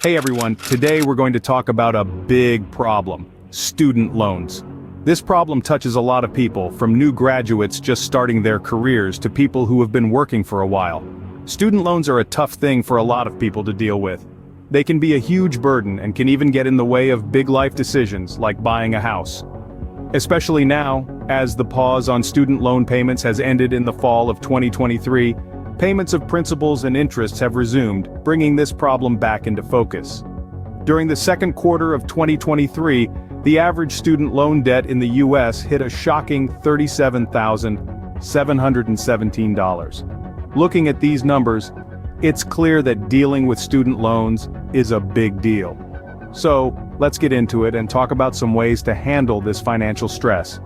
Hey everyone, today we're going to talk about a big problem: student loans. This problem touches a lot of people, from new graduates just starting their careers to people who have been working for a while. Student loans are a tough thing for a lot of people to deal with. They can be a huge burden and can even get in the way of big life decisions like buying a house. Especially now, as the pause on student loan payments has ended in the fall of 2023, payments of principals and interests have resumed, bringing this problem back into focus. During the second quarter of 2023, the average student loan debt in the U.S. hit a shocking $37,717. Looking at these numbers, it's clear that dealing with student loans is a big deal. So, let's get into it and talk about some ways to handle this financial stress.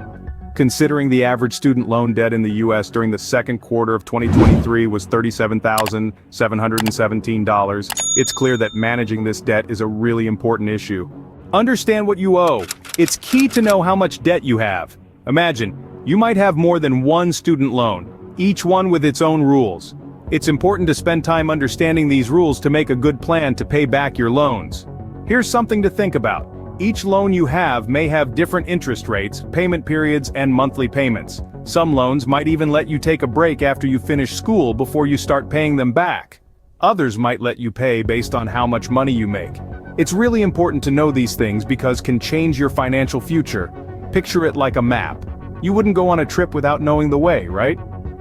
Considering the average student loan debt in the U.S. during the second quarter of 2023 was $37,717, it's clear that managing this debt is a really important issue. Understand what you owe. It's key to know how much debt you have. Imagine, you might have more than one student loan, each one with its own rules. It's important to spend time understanding these rules to make a good plan to pay back your loans. Here's something to think about. Each loan you have may have different interest rates, payment periods, and monthly payments. Some loans might even let you take a break after you finish school before you start paying them back. Others might let you pay based on how much money you make. It's really important to know these things because can change your financial future. Picture it like a map. You wouldn't go on a trip without knowing the way, right?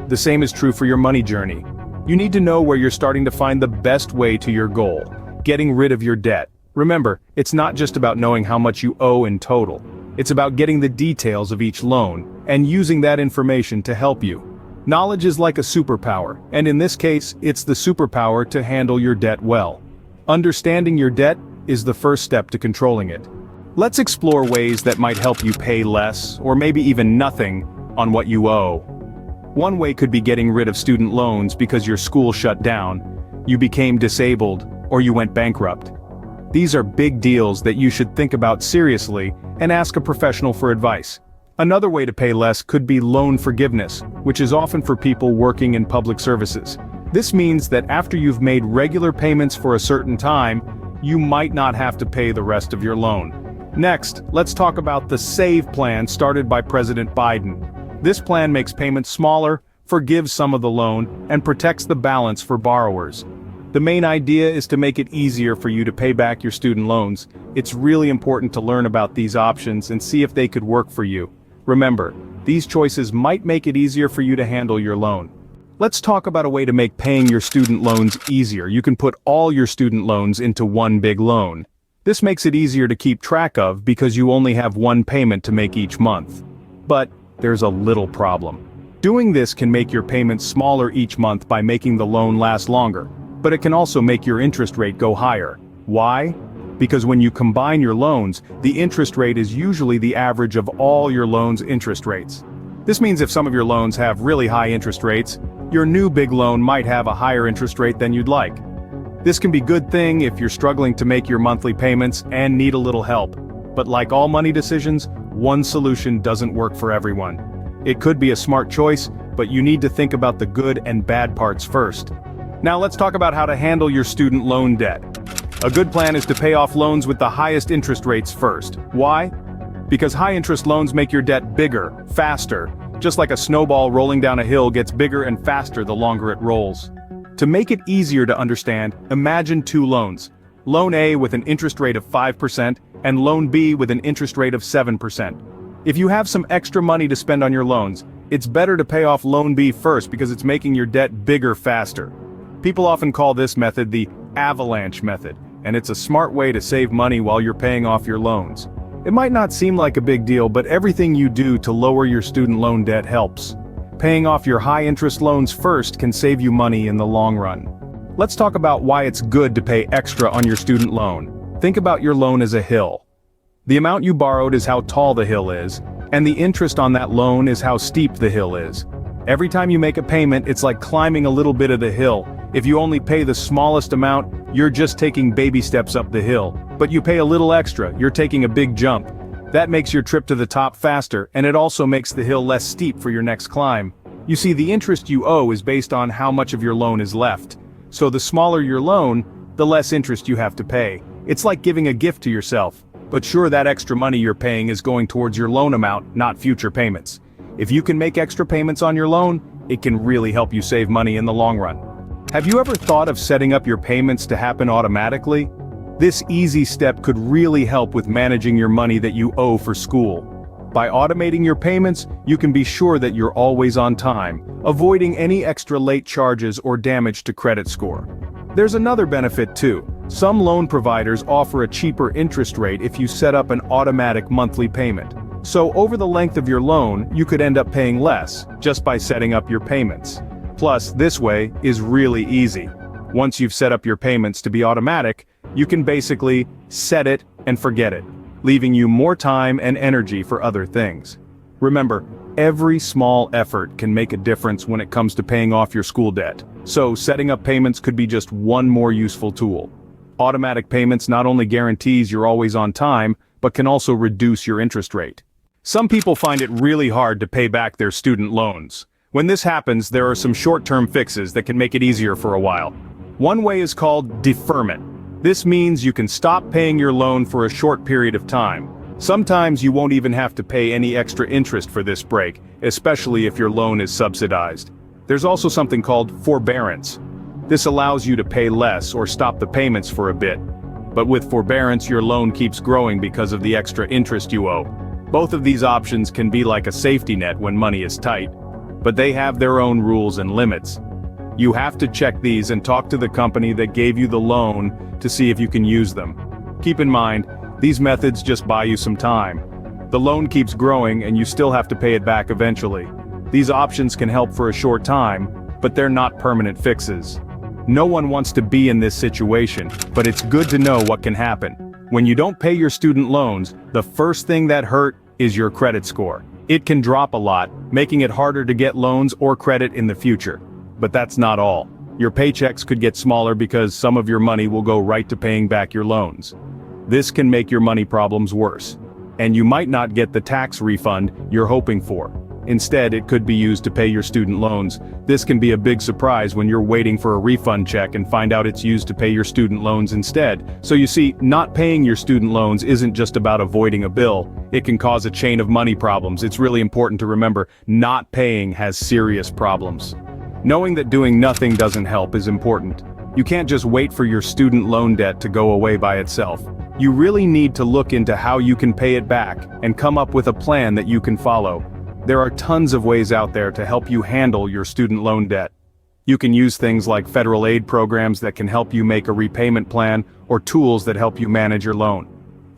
The same is true for your money journey. You need to know where you're starting to find the best way to your goal: getting rid of your debt. Remember, it's not just about knowing how much you owe in total. It's about getting the details of each loan, and using that information to help you. Knowledge is like a superpower, and in this case, it's the superpower to handle your debt well. Understanding your debt is the first step to controlling it. Let's explore ways that might help you pay less, or maybe even nothing, on what you owe. One way could be getting rid of student loans because your school shut down, you became disabled, or you went bankrupt. These are big deals that you should think about seriously and ask a professional for advice. Another way to pay less could be loan forgiveness, which is often for people working in public services. This means that after you've made regular payments for a certain time, you might not have to pay the rest of your loan. Next, let's talk about the SAVE plan started by President Biden. This plan makes payments smaller, forgives some of the loan, and protects the balance for borrowers. The main idea is to make it easier for you to pay back your student loans. It's really important to learn about these options and see if they could work for you. Remember, these choices might make it easier for you to handle your loan. Let's talk about a way to make paying your student loans easier. You can put all your student loans into one big loan. This makes it easier to keep track of because you only have one payment to make each month. But there's a little problem. Doing this can make your payments smaller each month by making the loan last longer. But it can also make your interest rate go higher. Why? Because when you combine your loans, the interest rate is usually the average of all your loans' interest rates. This means if some of your loans have really high interest rates, your new big loan might have a higher interest rate than you'd like. This can be a good thing if you're struggling to make your monthly payments and need a little help. But like all money decisions, one solution doesn't work for everyone. It could be a smart choice, but you need to think about the good and bad parts first. Now let's talk about how to handle your student loan debt. A good plan is to pay off loans with the highest interest rates first. Why? Because high-interest loans make your debt bigger, faster. Just like a snowball rolling down a hill gets bigger and faster the longer it rolls. To make it easier to understand, imagine two loans. Loan A with an interest rate of 5% and Loan B with an interest rate of 7%. If you have some extra money to spend on your loans, it's better to pay off Loan B first because it's making your debt bigger faster. People often call this method the avalanche method, and it's a smart way to save money while you're paying off your loans. It might not seem like a big deal, but everything you do to lower your student loan debt helps. Paying off your high-interest loans first can save you money in the long run. Let's talk about why it's good to pay extra on your student loan. Think about your loan as a hill. The amount you borrowed is how tall the hill is, and the interest on that loan is how steep the hill is. Every time you make a payment, it's like climbing a little bit of the hill. If you only pay the smallest amount, you're just taking baby steps up the hill. But you pay a little extra, you're taking a big jump. That makes your trip to the top faster, and it also makes the hill less steep for your next climb. You see, the interest you owe is based on how much of your loan is left. So the smaller your loan, the less interest you have to pay. It's like giving a gift to yourself. But sure, that extra money you're paying is going towards your loan amount, not future payments. If you can make extra payments on your loan, it can really help you save money in the long run. Have you ever thought of setting up your payments to happen automatically? This easy step could really help with managing your money that you owe for school. By automating your payments, you can be sure that you're always on time, avoiding any extra late charges or damage to credit score. There's another benefit too. Some loan providers offer a cheaper interest rate if you set up an automatic monthly payment. So over the length of your loan, you could end up paying less, just by setting up your payments. Plus, this way is really easy. Once you've set up your payments to be automatic, you can basically set it and forget it, leaving you more time and energy for other things. Remember, every small effort can make a difference when it comes to paying off your school debt. So setting up payments could be just one more useful tool. Automatic payments not only guarantees you're always on time, but can also reduce your interest rate. Some people find it really hard to pay back their student loans. When this happens, there are some short-term fixes that can make it easier for a while. One way is called deferment. This means you can stop paying your loan for a short period of time. Sometimes you won't even have to pay any extra interest for this break, especially if your loan is subsidized. There's also something called forbearance. This allows you to pay less or stop the payments for a bit. But with forbearance, your loan keeps growing because of the extra interest you owe. Both of these options can be like a safety net when money is tight, but they have their own rules and limits. You have to check these and talk to the company that gave you the loan to see if you can use them. Keep in mind, these methods just buy you some time. The loan keeps growing and you still have to pay it back eventually. These options can help for a short time, but they're not permanent fixes. No one wants to be in this situation, but it's good to know what can happen. When you don't pay your student loans, the first thing that hurts is your credit score. It can drop a lot, making it harder to get loans or credit in the future. But that's not all. Your paychecks could get smaller because some of your money will go right to paying back your loans. This can make your money problems worse. And you might not get the tax refund you're hoping for. Instead, it could be used to pay your student loans. This can be a big surprise when you're waiting for a refund check and find out it's used to pay your student loans instead. So you see, not paying your student loans isn't just about avoiding a bill. It can cause a chain of money problems. It's really important to remember, not paying has serious problems. Knowing that doing nothing doesn't help is important. You can't just wait for your student loan debt to go away by itself. You really need to look into how you can pay it back and come up with a plan that you can follow. There are tons of ways out there to help you handle your student loan debt. You can use things like federal aid programs that can help you make a repayment plan or tools that help you manage your loan.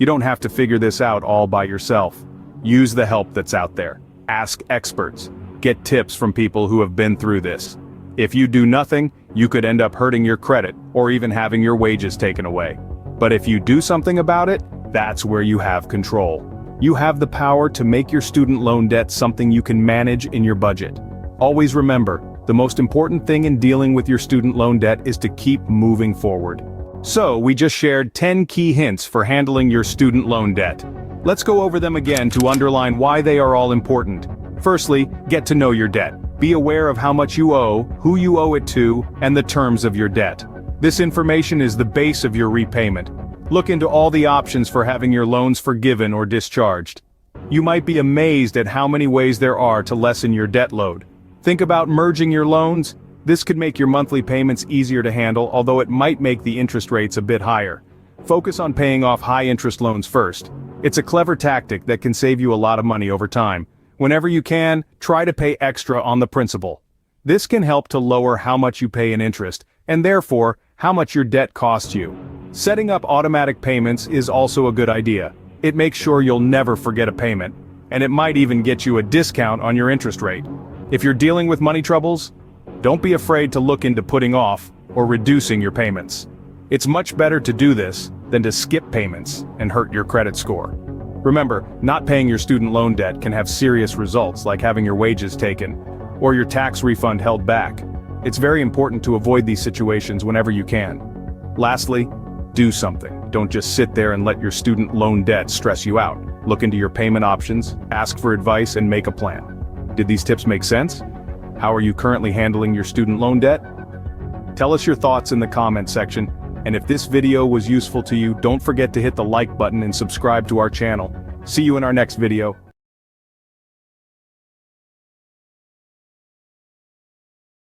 You don't have to figure this out all by yourself. Use the help that's out there. Ask experts. Get tips from people who have been through this. If you do nothing, you could end up hurting your credit or even having your wages taken away. But if you do something about it, that's where you have control. You have the power to make your student loan debt something you can manage in your budget. Always remember, the most important thing in dealing with your student loan debt is to keep moving forward. So, we just shared 10 key hints for handling your student loan debt. Let's go over them again to underline why they are all important. Firstly, get to know your debt. Be aware of how much you owe, who you owe it to, and the terms of your debt. This information is the base of your repayment. Look into all the options for having your loans forgiven or discharged. You might be amazed at how many ways there are to lessen your debt load. Think about merging your loans. This could make your monthly payments easier to handle, although it might make the interest rates a bit higher. Focus on paying off high-interest loans first. It's a clever tactic that can save you a lot of money over time. Whenever you can, try to pay extra on the principal. This can help to lower how much you pay in interest, and therefore, how much your debt costs you. Setting up automatic payments is also a good idea. It makes sure you'll never forget a payment, and it might even get you a discount on your interest rate. If you're dealing with money troubles, don't be afraid to look into putting off or reducing your payments. It's much better to do this than to skip payments and hurt your credit score. Remember, not paying your student loan debt can have serious results like having your wages taken or your tax refund held back. It's very important to avoid these situations whenever you can. Lastly, do something. Don't just sit there and let your student loan debt stress you out. Look into your payment options, ask for advice, and make a plan. Did these tips make sense? How are you currently handling your student loan debt? Tell us your thoughts in the comment section, And if this video was useful to you, don't forget to hit the like button and subscribe to our channel. See you in our next video.